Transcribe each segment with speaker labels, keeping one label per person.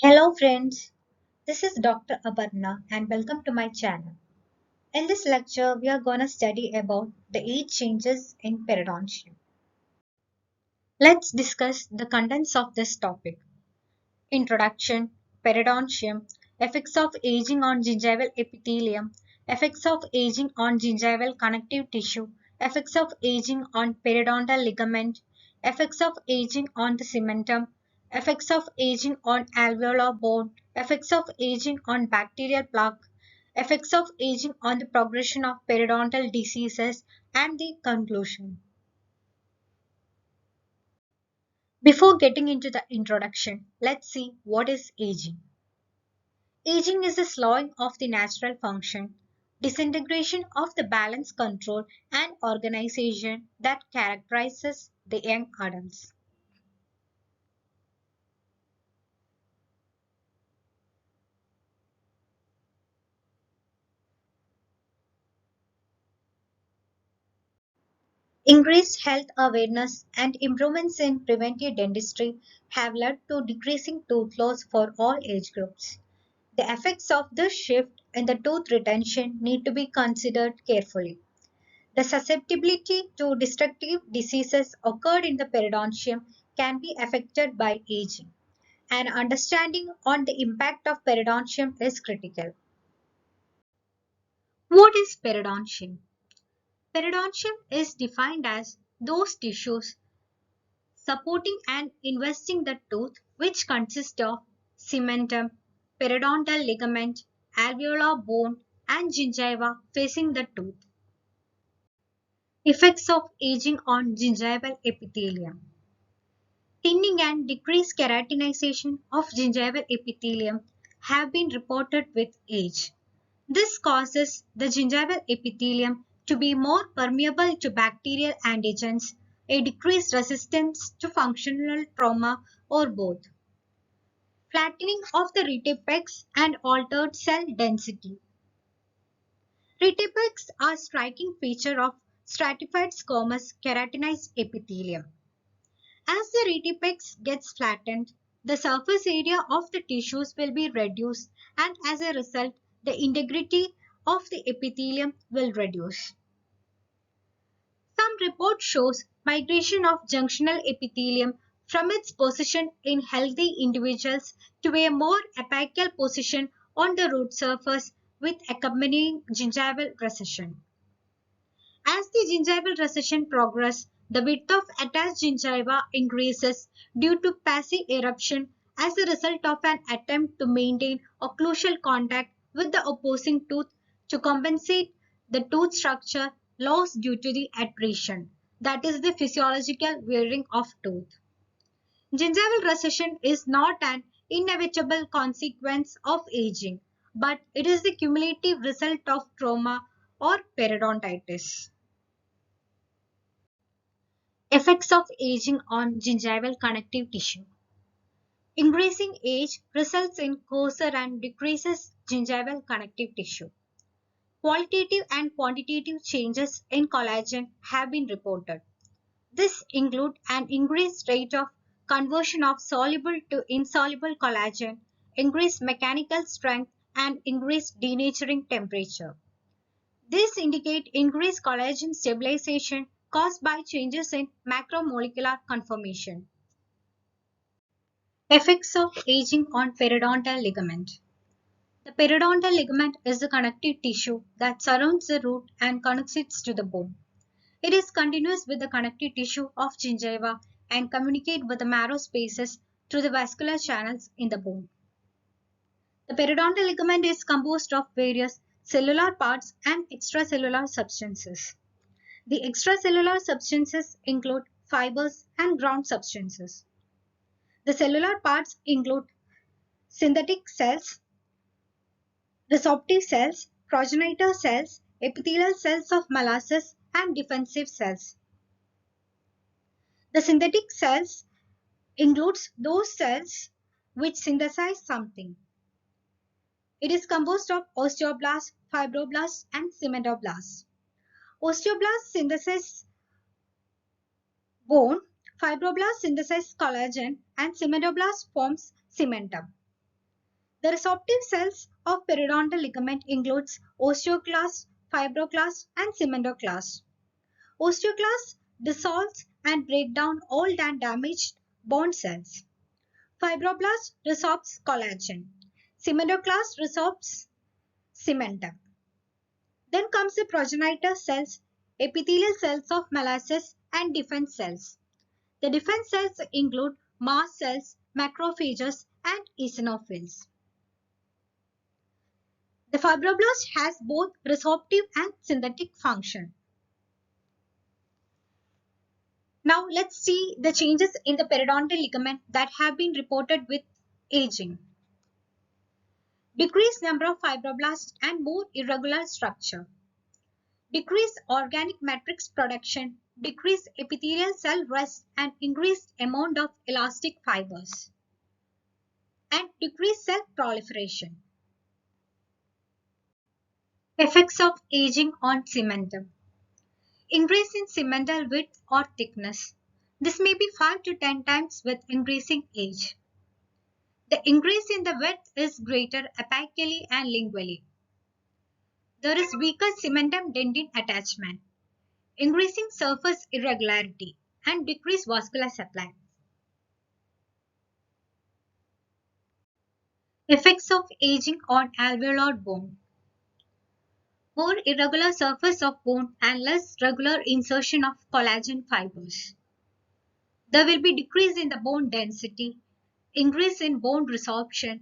Speaker 1: Hello friends, this is Dr. Aparna and welcome to my channel. In this lecture, we are going to study about the 8 changes in periodontium. Let's discuss the contents of this topic. Introduction, periodontium, effects of aging on gingival epithelium, effects of aging on gingival connective tissue, effects of aging on periodontal ligament, effects of aging on the cementum, effects of aging on alveolar bone, effects of aging on bacterial plaque, effects of aging on the progression of periodontal diseases, and the conclusion. Before getting into the introduction, let's see what is aging. Aging is the slowing of the natural function, disintegration of the balance control and organization that characterizes the young adults. Increased health awareness and improvements in preventive dentistry have led to decreasing tooth loss for all age groups. The effects of this shift in the tooth retention need to be considered carefully. The susceptibility to destructive diseases occurred in the periodontium can be affected by aging. An understanding on the impact of periodontium is critical. What is periodontium? Periodontium is defined as those tissues supporting and investing the tooth which consist of cementum, periodontal ligament, alveolar bone, and gingiva facing the tooth. Effects of aging on gingival epithelium. Thinning and decreased keratinization of gingival epithelium have been reported with age. This causes the gingival epithelium to be more permeable to bacterial antigens, a decreased resistance to functional trauma, or both. Flattening of the retipex and altered cell density. Retipex are a striking feature of stratified squamous keratinized epithelium. As the retipex gets flattened, the surface area of the tissues will be reduced, and as a result, the integrity of the epithelium will reduce. Some report shows migration of junctional epithelium from its position in healthy individuals to a more apical position on the root surface with accompanying gingival recession. As the gingival recession progresses, the width of attached gingiva increases due to passive eruption as a result of an attempt to maintain occlusal contact with the opposing tooth to compensate the tooth structure loss due to the attrition, that is the physiological wearing of tooth. Gingival recession is not an inevitable consequence of aging, but it is the cumulative result of trauma or periodontitis. Effects of aging on gingival connective tissue. Increasing age results in coarser and decreases gingival connective tissue. Qualitative and quantitative changes in collagen have been reported. This include an increased rate of conversion of soluble to insoluble collagen, increased mechanical strength, and increased denaturing temperature. This indicate increased collagen stabilization caused by changes in macromolecular conformation. Effects of aging on periodontal ligament. The periodontal ligament is the connective tissue that surrounds the root and connects it to the bone. It is continuous with the connective tissue of gingiva and communicate with the marrow spaces through the vascular channels in the bone. The periodontal ligament is composed of various cellular parts and extracellular substances. The extracellular substances include fibers and ground substances. The cellular parts include synthetic cells, resorptive cells, progenitor cells, epithelial cells of molasses, and defensive cells. The synthetic cells includes those cells which synthesize something. It is composed of osteoblasts, fibroblasts, and cementoblasts. Osteoblasts synthesize bone, fibroblasts synthesize collagen, and cementoblasts forms cementum. The resorptive cells of periodontal ligament includes osteoclast, fibroclast, and cementoclast. Osteoclast dissolves and break down old and damaged bone cells. Fibroblast resorbs collagen. Cementoclast resorbs cementum. Then comes the progenitor cells, epithelial cells of molasses, and defense cells. The defense cells include mast cells, macrophages, and eosinophils. The fibroblast has both resorptive and synthetic function. Now let's see the changes in the periodontal ligament that have been reported with aging. Decreased number of fibroblasts and more irregular structure. Decreased organic matrix production, decreased epithelial cell rest and increased amount of elastic fibers. And decreased cell proliferation. Effects of aging on cementum. Increase in cemental width or thickness. This may be 5 to 10 times with increasing age. The increase in the width is greater apically and lingually. There is weaker cementum dentin attachment, increasing surface irregularity, and decreased vascular supply. Effects of aging on alveolar bone. More irregular surface of bone and less regular insertion of collagen fibers. There will be decrease in the bone density, increase in bone resorption.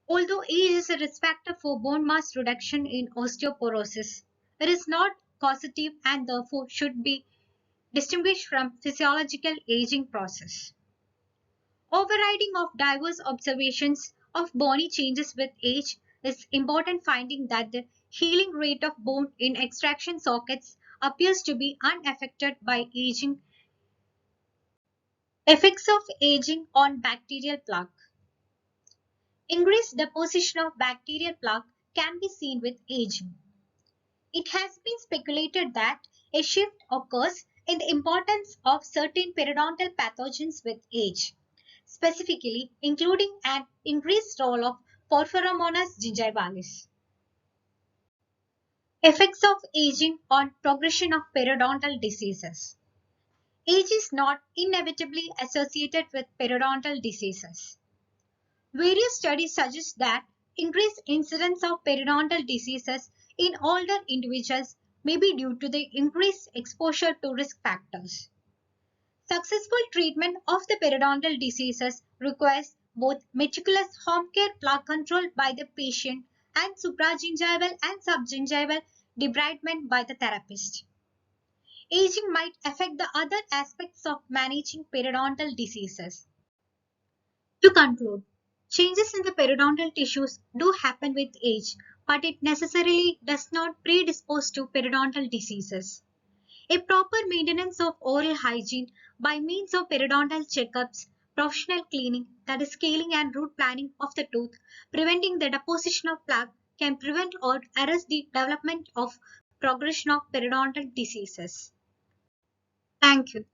Speaker 1: Although age is a risk factor for bone mass reduction in osteoporosis, it is not causative and therefore should be distinguished from physiological aging process. Overriding of diverse observations of bony changes with age is important finding that the healing rate of bone in extraction sockets appears to be unaffected by aging. Effects of aging on bacterial plaque. Increased deposition of bacterial plaque can be seen with aging. It has been speculated that a shift occurs in the importance of certain periodontal pathogens with age, specifically including an increased role of Porphyromonas gingivalis. Effects of aging on progression of periodontal diseases. Age is not inevitably associated with periodontal diseases. Various studies suggest that increased incidence of periodontal diseases in older individuals may be due to the increased exposure to risk factors. Successful treatment of the periodontal diseases requires both meticulous home care plaque control by the patient and supragingival and subgingival debridement by the therapist. Aging might affect the other aspects of managing periodontal diseases. To conclude, changes in the periodontal tissues do happen with age, but it necessarily does not predispose to periodontal diseases. A proper maintenance of oral hygiene by means of periodontal checkups, professional cleaning, that is scaling and root planing of the tooth, preventing the deposition of plaque can prevent or arrest the development of progression of periodontal diseases. Thank you.